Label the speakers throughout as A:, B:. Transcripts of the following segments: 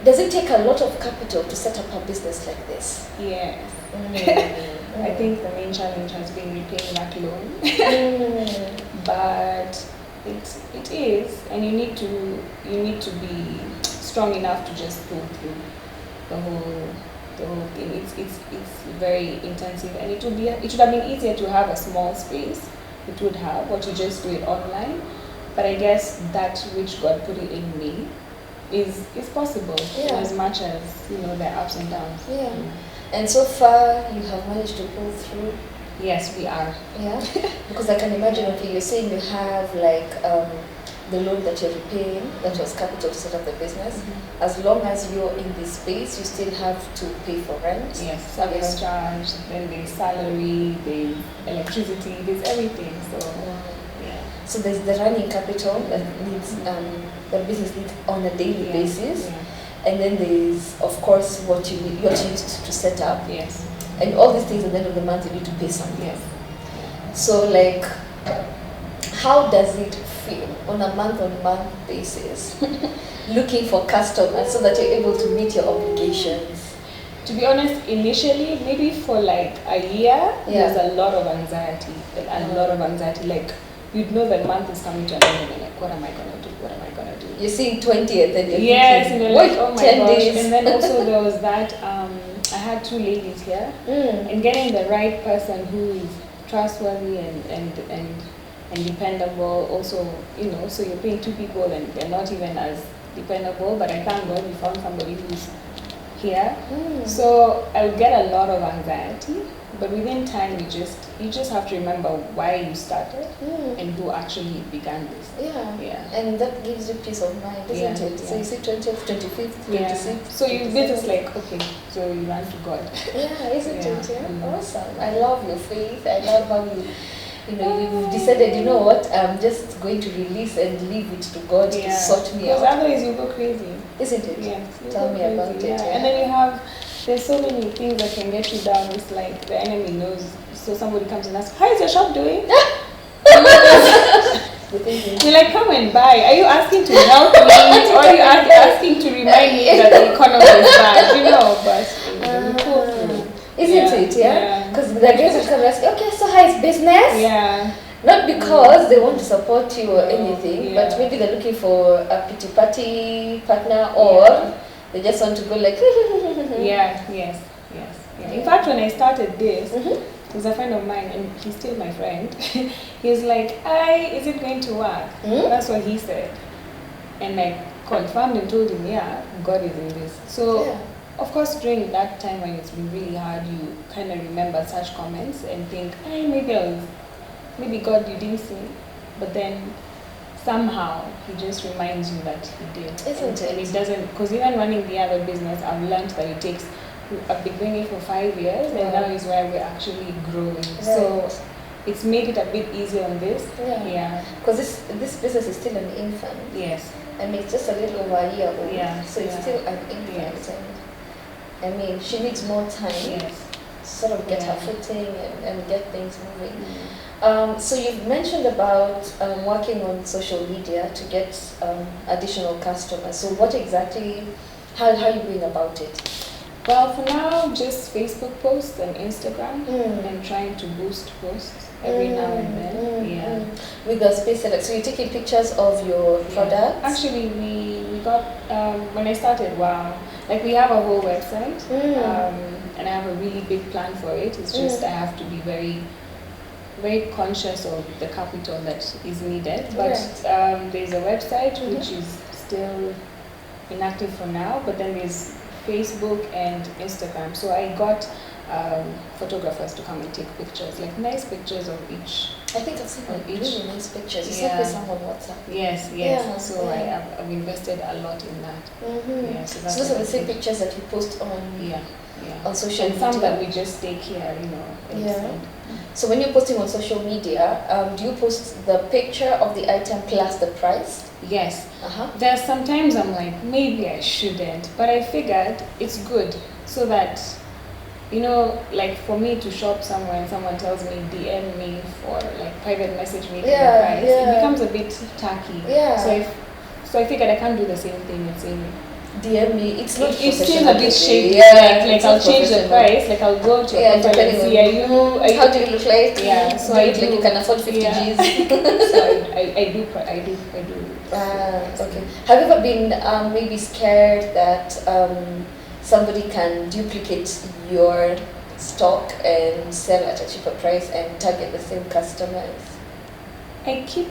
A: does it take a lot of capital to set up a business like this?
B: Yes. I think the main challenge has been repaying that loan. But it is, and you need to be strong enough to just pull through the whole thing. It's very intensive, and it should have been easier to have a small space. It would have, or to just do it online. But I guess that which God put it in me is possible, as much as there are ups and downs.
A: Yeah. And so far you have managed to pull through.
B: Yes, we are.
A: Yeah. Because I can imagine. Okay, you're saying you have like the loan that you're repaying, that was capital to set up the business. As long as you're in this space, you still have to pay for rent.
B: Yes, service charge. Then there's salary, there's electricity, there's everything. So.
A: So there's the running capital that needs the business needs on a daily basis, and then there's of course what you used to set up.
B: Yes.
A: And all these things at the end of the month you need to pay something.
B: Yes.
A: So like, how does it feel on a month-on-month basis, looking for customers so that you're able to meet your obligations?
B: To be honest, initially, maybe for like a year, there's a lot of anxiety. Like, you'd know that month is coming to an end, and you're like, what am I gonna do? What am I gonna do?
A: You're seeing 20th, and you're
B: yes, and you're like, oh my
A: 10
B: gosh.
A: days.
B: And then also there was that I had 2 ladies here, and getting the right person who is trustworthy and dependable. Also, so you're paying 2 people, and they're not even as dependable. But I thank God we found somebody who's here. So I would get a lot of anxiety. But within time, you just have to remember why you started and who actually began this.
A: Yeah. And that gives you peace of mind, isn't it? So you see 20th, 25th, 26th.
B: So you just like, okay, so you run to God.
A: Yeah, isn't it? Yeah. Awesome. I love your faith. I love how you've decided, you know what, I'm just going to release and leave it to God to sort me out.
B: Because otherwise you go crazy.
A: Isn't it?
B: Yes.
A: Tell me about it. Yeah.
B: And then there's so many things that can get you down. It's like the enemy knows. So somebody comes and asks, how is your shop doing? You're like, come and buy. Are you asking to help me, or are you asking to remind me that the economy is bad? But
A: isn't it? Yeah. Because the guys will come and ask, okay, so how is business?
B: Yeah.
A: Not because they want to support you or anything, but maybe they're looking for a pity party partner, or they just want to go like.
B: Yes. In fact, when I started this, there was a friend of mine, and he's still my friend. He's like, is it going to work? That's what he said. And I confirmed and told him, God is in this. So, of course, during that time when it's been really hard, you kind of remember such comments and think, maybe God, you didn't see. But then somehow he just reminds you that he did.
A: Isn't it?
B: And it doesn't, because even running the other business, I've learned that it takes. I've been doing it for 5 years, and now is where we're actually growing. Right. So it's made it a bit easier on this. Yeah.
A: Because this business is still an infant.
B: Yes.
A: I mean, it's just a little over a year old.
B: Yeah.
A: So it's still an infant.
B: Yes.
A: And I mean, she needs more time to sort of get her footing and get things moving. So you've mentioned about working on social media to get additional customers. So what exactly, how are you going about it?
B: Well, for now, just Facebook posts and Instagram, and trying to boost posts every now and then.
A: With the space select, so you're taking pictures of your products?
B: Actually, we got, when I started, we have a whole website, and I have a really big plan for it. It's just I have to be very, very conscious of the capital that is needed. But there's a website which is still inactive for now, but then there's Facebook and Instagram. So I got photographers to come and take pictures, like nice pictures of each.
A: I think I've seen really nice pictures. You sent me some on WhatsApp.
B: Yes.
A: Yeah,
B: so I've invested a lot in that.
A: So those are the same pictures that you post on on social media.
B: Some that we just take here,
A: So when you're posting on social media, do you post the picture of the item plus the price?
B: Yes. There's sometimes I'm like, maybe I shouldn't, but I figured it's good so that, like for me to shop somewhere and someone tells me, DM me for like private message me the price, it becomes a bit tacky. So I figured I can't do the same thing and say,
A: DM me. It's not
B: It seems
A: professional
B: a bit
A: to
B: shady.
A: say. Yeah,
B: Like
A: it's
B: I'll
A: not
B: change the
A: professional.
B: price. Like I'll go to your
A: Yeah,
B: profile and
A: depending
B: see. Are you?
A: how do you look like?
B: Yeah. So
A: do you
B: I
A: look like
B: do.
A: you can afford 50
B: Yeah.
A: G's?
B: So I do.
A: Okay. Have you ever been maybe scared that somebody can duplicate your stock and sell at a cheaper price and target the same customers?
B: I keep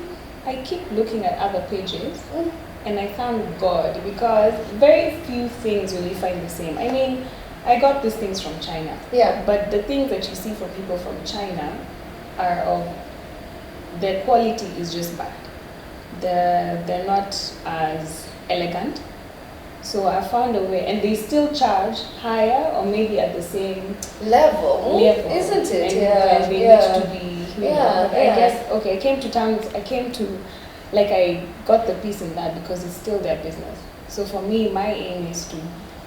B: looking at other pages.
A: Mm.
B: And I found God, because very few things will you find the same. I mean, I got these things from China.
A: Yeah.
B: But the things that you see from people from China are of, the quality is just bad. They're not as elegant. So I found a way, and they still charge higher or maybe at the same
A: level, isn't it?
B: And they need to be,
A: yeah.
B: I guess, okay, I came to, like, I got the piece in that because it's still their business. So for me, my aim is to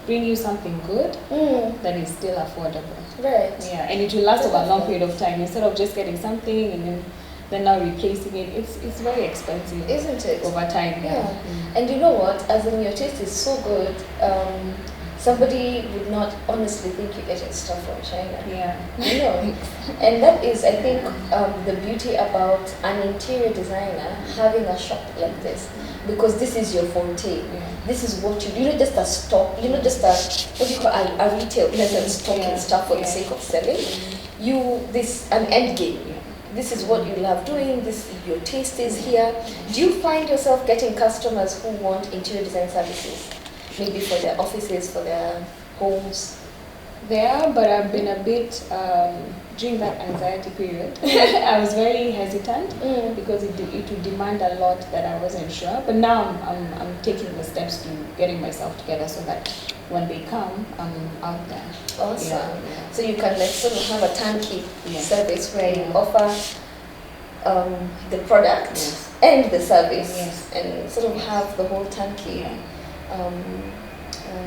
B: bring you something good that is still affordable.
A: Right.
B: Yeah, and it will last over a long period of time instead of just getting something and then now replacing it. It's very expensive,
A: isn't it?
B: Over time.
A: Yeah. And you know what? As in, your taste is so good. Somebody would not honestly think you're getting stuff from China.
B: Yeah.
A: You know, and that is, I think, the beauty about an interior designer having a shop like this, because this is your forte.
B: Yeah.
A: This is what you're not just a stock. You're not just what do you call a retail person stocking stuff for the sake of selling. This an end game.
B: Yeah.
A: This is what you love doing. This your taste is here. Do you find yourself getting customers who want interior design services? Maybe for their offices, for their homes.
B: There, but I've been a bit during that anxiety period. I was very hesitant because it would demand a lot that I wasn't sure. But now I'm taking the steps to getting myself together so that when they come, I'm out there.
A: Awesome.
B: Yeah.
A: So you can like sort of have a turnkey
B: Yeah.
A: service where you
B: Yeah.
A: offer the product
B: Yes.
A: and the service,
B: Yes.
A: and sort of have the whole turnkey.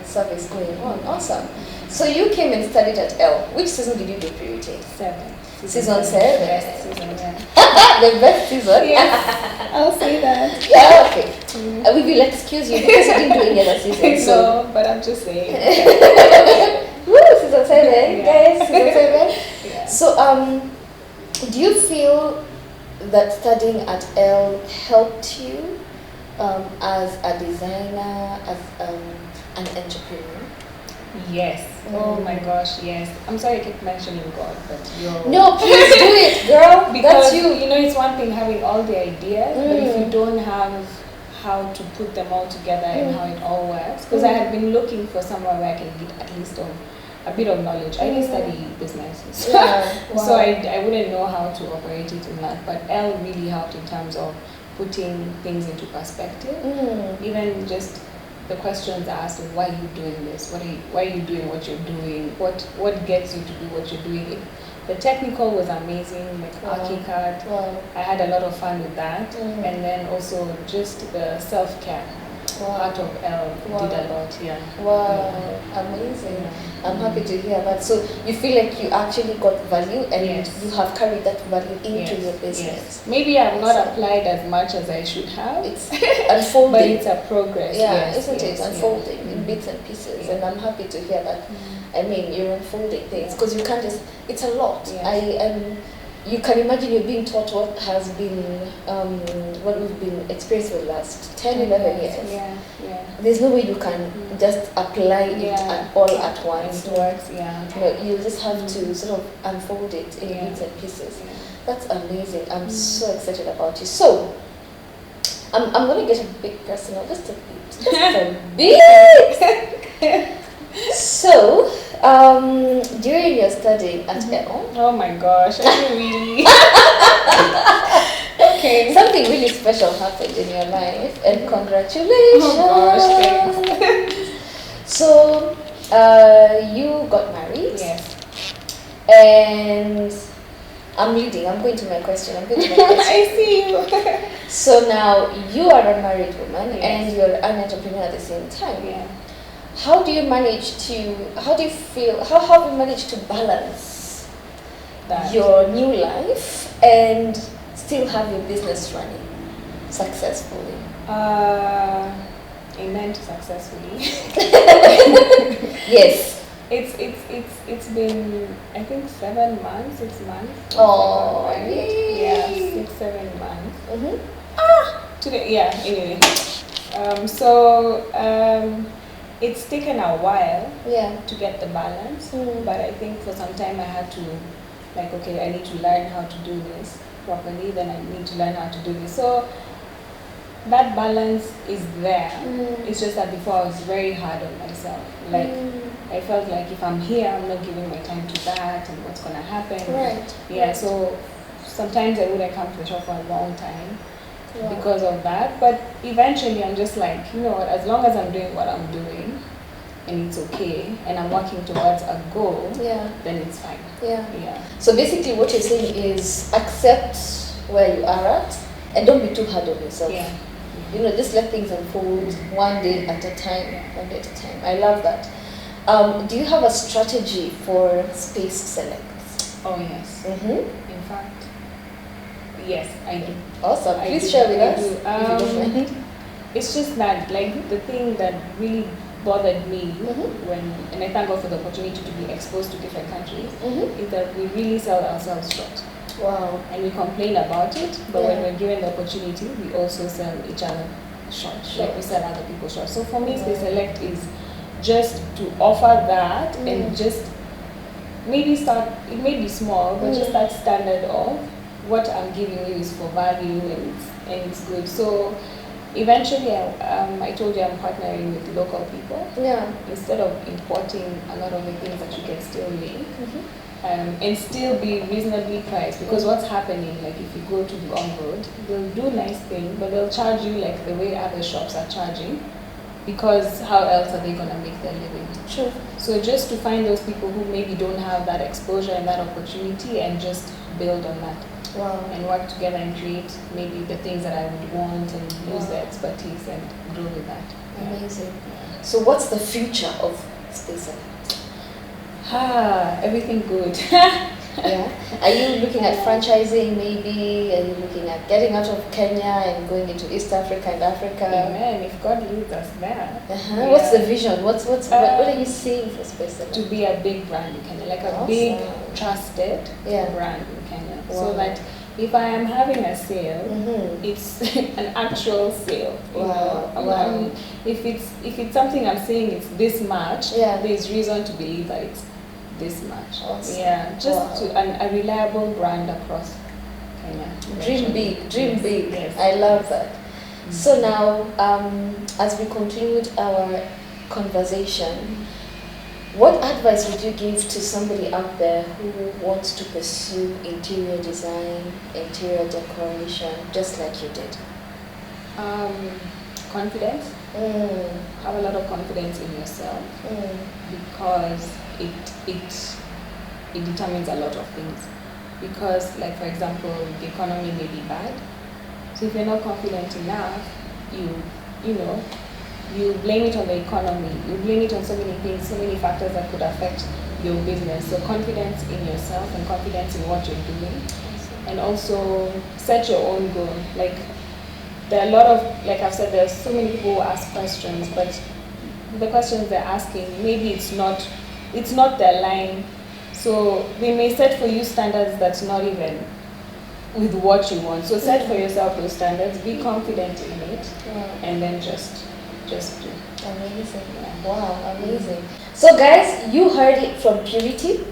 A: Service going on. Awesome. So you came and studied at L. Which season did you do Purity?
B: 7.
A: Season 7.
B: Best season, yeah.
A: The best season?
B: Yes, I'll say that.
A: Yeah, okay. We will excuse you because you didn't do any other season. So.
B: No, but I'm just saying.
A: Woo, season 7,
B: Yeah.
A: guys, season 7.
B: Yeah.
A: So, do you feel that studying at L helped you as a designer, as an entrepreneur?
B: Yes. Oh my gosh, yes. I'm sorry I keep mentioning God, but you're...
A: No, please do it, girl.
B: Because
A: That's you.
B: You know, it's one thing having all the ideas, but if you don't have how to put them all together and how it all works, because I had been looking for somewhere where I can get at least a bit of knowledge. I didn't study business, so,
A: Wow.
B: so I wouldn't know how to operate it in that. But L really helped in terms of putting things into perspective, even just the questions asked of why are you doing this? Why are you doing what you're doing? What gets you to do what you're doing? The technical was amazing, like ArchiCAD.
A: Wow.
B: I had a lot of fun with that, and then also just the self-care part of L did a lot. Yeah.
A: Wow, amazing. I'm happy to hear that. So you feel like you actually got value and you have carried that value into your business.
B: Yes. Maybe I've not applied as much as I should have.
A: It's unfolding.
B: But it's a progress.
A: Yeah, isn't it? Unfolding in bits and pieces. And I'm happy to hear that. I mean, you're unfolding things because you can't just, it's a lot. You can imagine you're being taught what has been, what we've been experiencing for the last 10, 11 years.
B: Yeah.
A: There's no way you can just apply it all at once.
B: It works,
A: No, you just have to sort of unfold it in bits and pieces.
B: Yeah.
A: That's amazing. I'm so excited about you. So, I'm going to get a bit personal, just a bit. Just a bit! So, during your studying at L,
B: oh my gosh, are you really? Okay.
A: Something really special happened in your life, and congratulations!
B: Oh gosh, thanks.
A: So, you got married.
B: Yes.
A: And I'm leading. I'm going to my question.
B: I see you.
A: So now you are a married woman and you're an entrepreneur at the same time.
B: Yeah.
A: How do you feel, how have you managed to balance your new life and still have your business running successfully?
B: Amen to successfully.
A: Yes.
B: It's been, I think, 7 months, 6 months.
A: Oh,
B: right? Yeah, 6-7 months.
A: Mm-hmm.
B: Today, yeah. Anyway, so it's taken a while to get the balance, but I think for some time I had to, like, okay, I need to learn how to do this properly. Then I need to learn how to do this. So that balance is there. It's just that before I was very hard on myself. Like I felt like if I'm here, I'm not giving my time to that, and what's gonna happen.
A: Right.
B: Yeah.
A: Right.
B: So sometimes I wouldn't come to the shop for a long time because of that. But eventually, I'm just like, you know what? As long as I'm doing what I'm doing, and it's okay, and I'm working towards a goal, then it's fine. Yeah.
A: So basically, what you're saying is accept where you are at, and don't be too hard on yourself.
B: Yeah.
A: You know, just let things unfold one day at a time, one day at a time. I love that. Do you have a strategy for Space Select?
B: Oh, yes. In fact, yes, I do.
A: Awesome.
B: I
A: Please
B: do.
A: share with
B: I
A: us
B: do.
A: if you don't mind.
B: It's just that, like, the thing that really bothered me and I thank God for the opportunity to be exposed to different countries, is that we really sell ourselves short.
A: Wow.
B: And we complain about it, but when we're given the opportunity, we also sell each other short. Like we sell other people short. So for me, Space Select is just to offer that and just maybe start, it may be small, but just that standard of what I'm giving you is for value and it's good. So eventually, I told you I'm partnering with local people.
A: Yeah.
B: Instead of importing a lot of the things that you can still make. And still be reasonably priced, because what's happening, like if you go to the on-road, they'll do nice things, but they'll charge you like the way other shops are charging, because how else are they gonna make their living?
A: Sure.
B: So just to find those people who maybe don't have that exposure and that opportunity, and just build on that.
A: Wow.
B: And work together and create maybe the things that I would want, and use the expertise and grow with that.
A: Amazing. So what's the future of Space Select?
B: Everything good.
A: Yeah. Are you looking at franchising maybe? Are you looking at getting out of Kenya and going into East Africa and Africa?
B: Amen. If God leads us there.
A: What's the vision? What are you seeing for Space Select?
B: To be a big brand in Kenya, like a big trusted brand in Kenya.
A: Wow.
B: So that if I am having a sale, it's an actual sale.
A: Wow.
B: If it's something I'm saying it's this much, there's reason to believe that it's this much.
A: Awesome.
B: Yeah, just to a reliable brand across Kenya.
A: Dream big, dream big.
B: Yes.
A: I love that. So now, as we conclude our conversation, what advice would you give to somebody out there who wants to pursue interior design, interior decoration, just like you did?
B: Confidence. Have a lot of confidence in yourself, because it determines a lot of things. Because, like, for example, the economy may be bad, so if you're not confident enough, you blame it on the economy, you blame it on so many things, so many factors that could affect your business. So confidence in yourself and confidence in what you're doing, and also set your own goal. Like, there are a lot of, like I've said, there's so many people who ask questions, but the questions they're asking, maybe it's not their line. So they may set for you standards that's not even with what you want. So set for yourself those standards, be confident in it, and then just do.
A: Amazing. Wow, amazing. So guys, you heard it from Purity.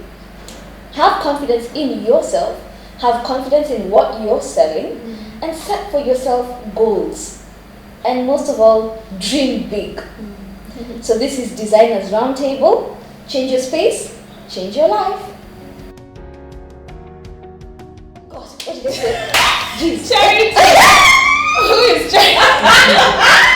A: Have confidence in yourself, have confidence in what you're selling, and set for yourself goals. And most of all, dream big. So this is Designers Roundtable. Change your space, change your life. God, what did I say? Jeez.
B: Charity! Who is Charity?